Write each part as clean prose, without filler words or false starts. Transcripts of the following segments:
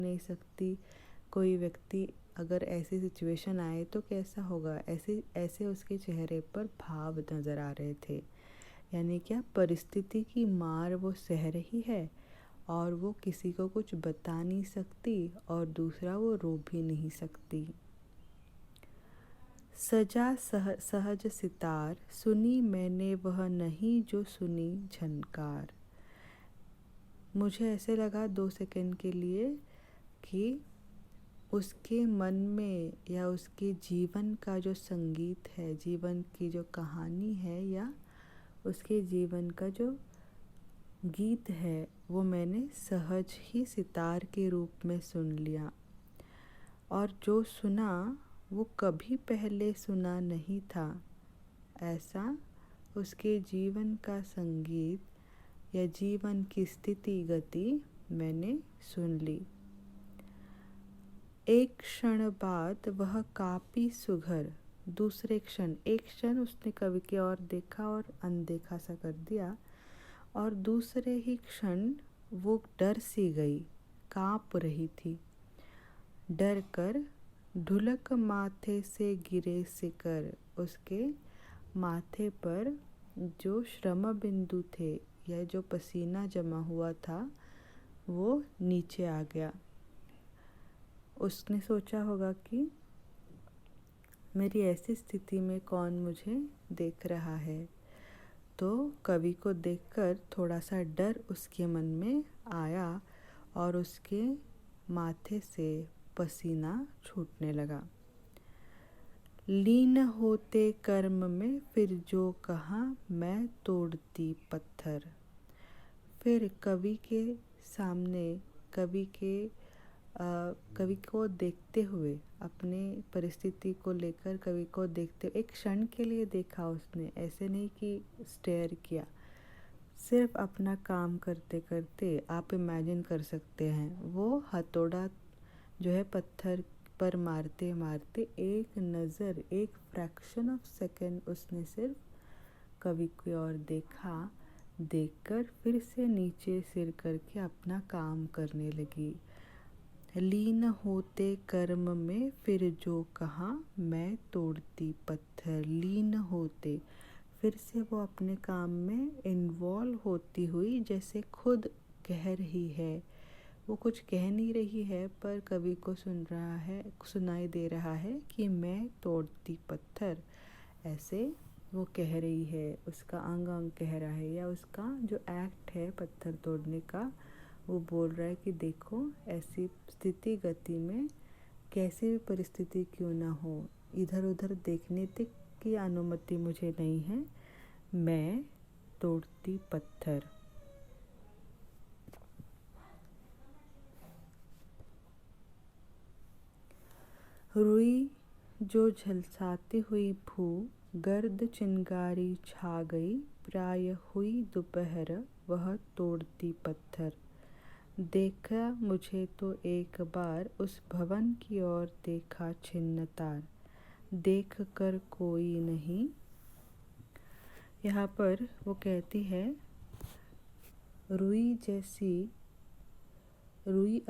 नहीं सकती। कोई व्यक्ति अगर ऐसी सिचुएशन आए तो कैसा होगा, ऐसे ऐसे उसके चेहरे पर भाव नज़र आ रहे थे। यानी क्या, परिस्थिति की मार वो सह रही है और वो किसी को कुछ बता नहीं सकती, और दूसरा वो रो भी नहीं सकती। सजा सहज सितार, सुनी मैंने वह नहीं जो सुनी झनकार। मुझे ऐसे लगा 2 सेकंड के लिए कि उसके मन में या उसके जीवन का जो संगीत है, जीवन की जो कहानी है, या उसके जीवन का जो गीत है, वो मैंने सहज ही सितार के रूप में सुन लिया। और जो सुना वो कभी पहले सुना नहीं था। ऐसा उसके जीवन का संगीत या जीवन की स्थिति गति मैंने सुन ली। एक क्षण बाद वह कापी सुघर, दूसरे क्षण, एक क्षण उसने कवि की ओर देखा और अनदेखा सा कर दिया, और दूसरे ही क्षण वो डर सी गई, काँप रही थी। डर कर ढुलक माथे से गिरे सिकर, उसके माथे पर जो श्रम बिंदु थे या जो पसीना जमा हुआ था वो नीचे आ गया। उसने सोचा होगा कि मेरी ऐसी स्थिति में कौन मुझे देख रहा है। तो कवि को देखकर थोड़ा सा डर उसके मन में आया और उसके माथे से पसीना छूटने लगा। लीन होते कर्म में फिर जो कहा मैं तोड़ती पत्थर। फिर कवि के सामने, कवि को देखते हुए, अपने परिस्थिति को लेकर कवि को देखते, एक क्षण के लिए देखा उसने, ऐसे नहीं कि स्टेयर किया, सिर्फ अपना काम करते करते। आप इमेजिन कर सकते हैं, वो हथौड़ा जो है पत्थर पर मारते मारते एक नज़र, एक फ्रैक्शन ऑफ सेकेंड उसने सिर्फ कवि की ओर देखा। देखकर फिर से नीचे सिर करके अपना काम करने लगी। लीन होते कर्म में फिर जो कहा मैं तोड़ती पत्थर। लीन होते, फिर से वो अपने काम में इन्वॉल्व होती हुई, जैसे खुद कह रही है। वो कुछ कह नहीं रही है पर कवि को सुनाई दे रहा है कि मैं तोड़ती पत्थर, ऐसे वो कह रही है। उसका अंग अंग कह रहा है, या उसका जो एक्ट है पत्थर तोड़ने का, वो बोल रहा है कि देखो, ऐसी स्थिति गति में कैसी भी परिस्थिति क्यों ना हो, इधर उधर देखने तक की अनुमति मुझे नहीं है, मैं तोड़ती पत्थर। रुई जो झलसाती हुई भू, गर्द चिंगारी छा गई, प्राय हुई दोपहर वह तोड़ती पत्थर। देखा मुझे तो एक बार, उस भवन की ओर देखा छिन्न तार, देख कर कोई नहीं। यहाँ पर वो कहती है, रुई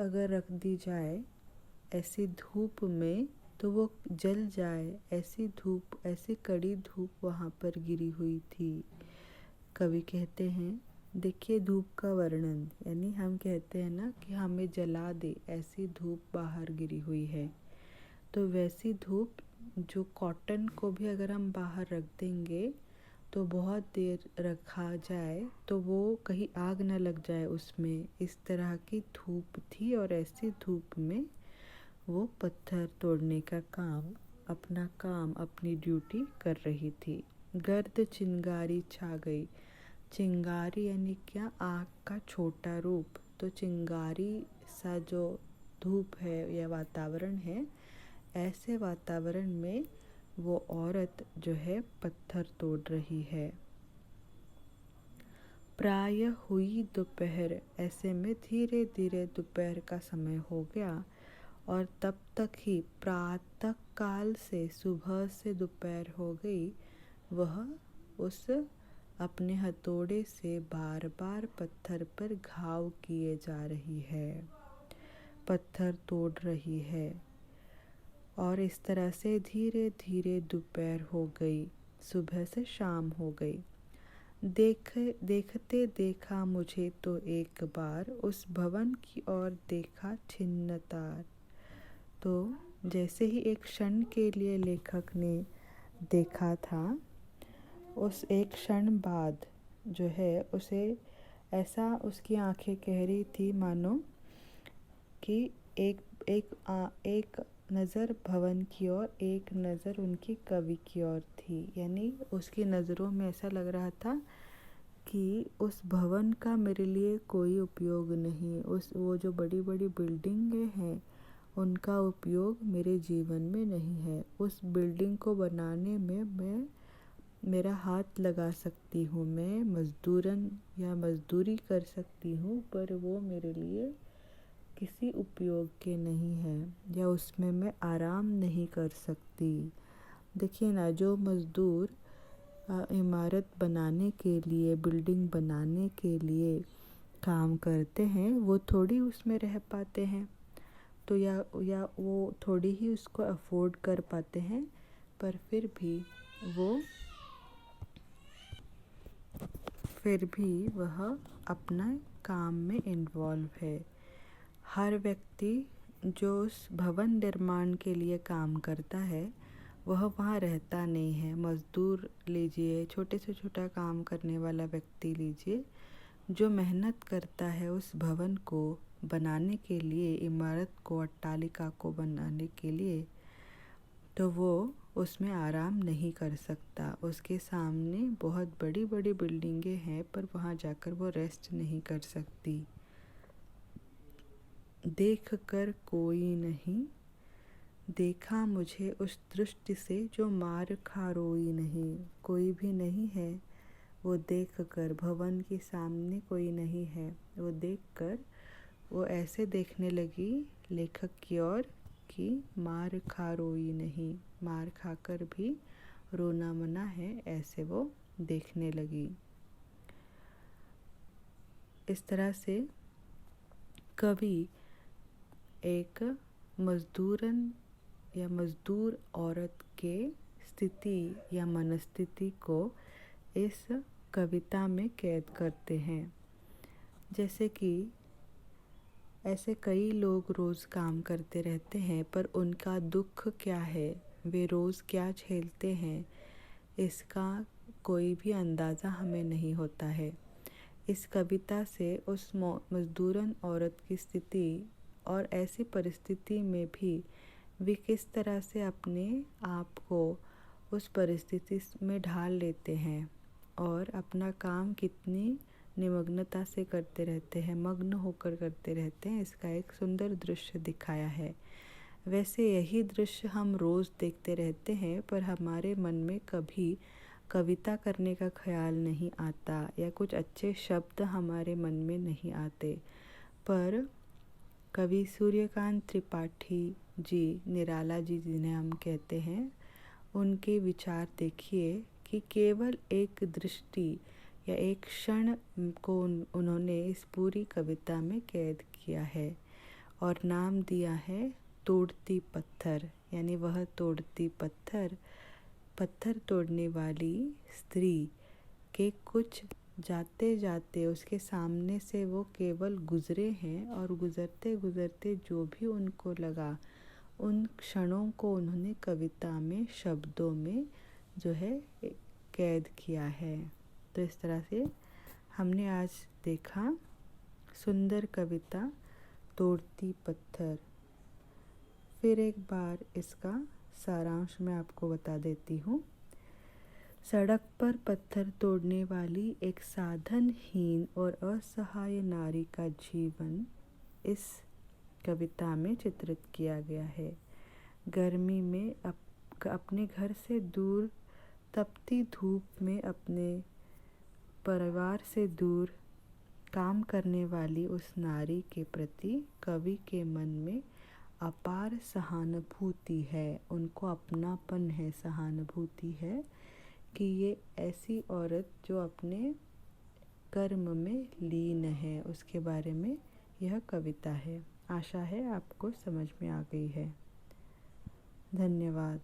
अगर रख दी जाए ऐसी धूप में तो वो जल जाए। ऐसी धूप, ऐसी कड़ी धूप वहाँ पर गिरी हुई थी। कवि कहते हैं, देखिए धूप का वर्णन, यानी हम कहते हैं ना कि हमें जला दे, ऐसी धूप बाहर गिरी हुई है। तो वैसी धूप, जो कॉटन को भी अगर हम बाहर रख देंगे तो बहुत देर रखा जाए तो वो कहीं आग न लग जाए उसमें, इस तरह की धूप थी। और ऐसी धूप में वो पत्थर तोड़ने का काम, अपना काम, अपनी ड्यूटी कर रही थी। गर्द चिंगारी छा गई। चिंगारी यानी क्या, आग का छोटा रूप। तो चिंगारी सा जो धूप है या वातावरण है, ऐसे वातावरण में वो औरत जो है पत्थर तोड़ रही है। प्राय हुई दोपहर, ऐसे में धीरे धीरे दोपहर का समय हो गया, और तब तक ही प्रातः काल से, सुबह से दोपहर हो गई। वह उस अपने हथौड़े से बार बार पत्थर पर घाव किए जा रही है। पत्थर तोड़ रही है। और इस तरह से धीरे धीरे दोपहर हो गई, सुबह से शाम हो गई। देखते देखा मुझे तो एक बार, उस भवन की ओर देखा छिन्न तार। तो जैसे ही एक क्षण के लिए लेखक ने देखा था, उस एक क्षण बाद जो है उसे ऐसा उसकी आंखें कह रही थी मानो कि एक नज़र भवन की ओर, एक नज़र उनकी कवि की ओर थी। यानी उसकी नज़रों में ऐसा लग रहा था कि उस भवन का मेरे लिए कोई उपयोग नहीं, वो जो बड़ी बड़ी बिल्डिंगें हैं उनका उपयोग मेरे जीवन में नहीं है। उस बिल्डिंग को बनाने में मैं मेरा हाथ लगा सकती हूँ, मैं मजदूरन या मजदूरी कर सकती हूँ, पर वो मेरे लिए किसी उपयोग के नहीं है, या उसमें मैं आराम नहीं कर सकती। देखिए ना, जो मज़दूर इमारत बनाने के लिए, बिल्डिंग बनाने के लिए काम करते हैं, वो थोड़ी उसमें रह पाते हैं, तो या वो थोड़ी ही उसको अफोर्ड कर पाते हैं, पर फिर भी वह अपना काम में इन्वॉल्व है। हर व्यक्ति जो उस भवन निर्माण के लिए काम करता है वह वहाँ रहता नहीं है। मज़दूर लीजिए, छोटे से छोटा काम करने वाला व्यक्ति लीजिए, जो मेहनत करता है उस भवन को बनाने के लिए, इमारत को, अट्टालिका को बनाने के लिए, तो वो उसमें आराम नहीं कर सकता। उसके सामने बहुत बड़ी बड़ी बिल्डिंगें हैं, पर वहाँ जाकर वो रेस्ट नहीं कर सकती। देख कर कोई नहीं देखा मुझे उस दृष्टि से, जो मार खा रोई नहीं। कोई भी नहीं है, वो देख कर, भवन के सामने कोई नहीं है, वो देख कर वो ऐसे देखने लगी लेखक की ओर कि मार खा रोई नहीं, मार खाकर भी रोना मना है, ऐसे वो देखने लगी। इस तरह से कवि एक मजदूरन या मजदूर औरत के स्थिति या मनस्थिति को इस कविता में कैद करते हैं। जैसे कि ऐसे कई लोग रोज़ काम करते रहते हैं, पर उनका दुख क्या है, वे रोज़ क्या झेलते हैं, इसका कोई भी अंदाज़ा हमें नहीं होता है। इस कविता से उस मजदूरन औरत की स्थिति और ऐसी परिस्थिति में भी वे किस तरह से अपने आप को उस परिस्थिति में ढाल लेते हैं और अपना काम कितनी निमग्नता से करते रहते हैं, मग्न होकर करते रहते हैं, इसका एक सुंदर दृश्य दिखाया है। वैसे यही दृश्य हम रोज़ देखते रहते हैं, पर हमारे मन में कभी कविता करने का ख्याल नहीं आता, या कुछ अच्छे शब्द हमारे मन में नहीं आते। पर कवि सूर्यकांत त्रिपाठी जी, निराला जी जिन्हें हम कहते हैं, उनके विचार देखिए कि केवल एक दृष्टि या एक क्षण को उन्होंने इस पूरी कविता में कैद किया है और नाम दिया है तोड़ती पत्थर। यानी वह तोड़ती पत्थर तोड़ने वाली स्त्री के कुछ जाते जाते उसके सामने से वो केवल गुजरे हैं, और गुजरते गुजरते जो भी उनको लगा, उन क्षणों को उन्होंने कविता में, शब्दों में जो है कैद किया है। तो इस तरह से हमने आज देखा सुंदर कविता तोड़ती पत्थर। फिर एक बार इसका सारांश मैं आपको बता देती हूँ। सड़क पर पत्थर तोड़ने वाली एक साधनहीन और असहाय नारी का जीवन इस कविता में चित्रित किया गया है। गर्मी में अपने घर से दूर, तपती धूप में अपने परिवार से दूर काम करने वाली उस नारी के प्रति कवि के मन में अपार सहानुभूति है, उनको अपनापन है, सहानुभूति है कि ये ऐसी औरत जो अपने कर्म में लीन है, उसके बारे में यह कविता है। आशा है आपको समझ में आ गई है। धन्यवाद।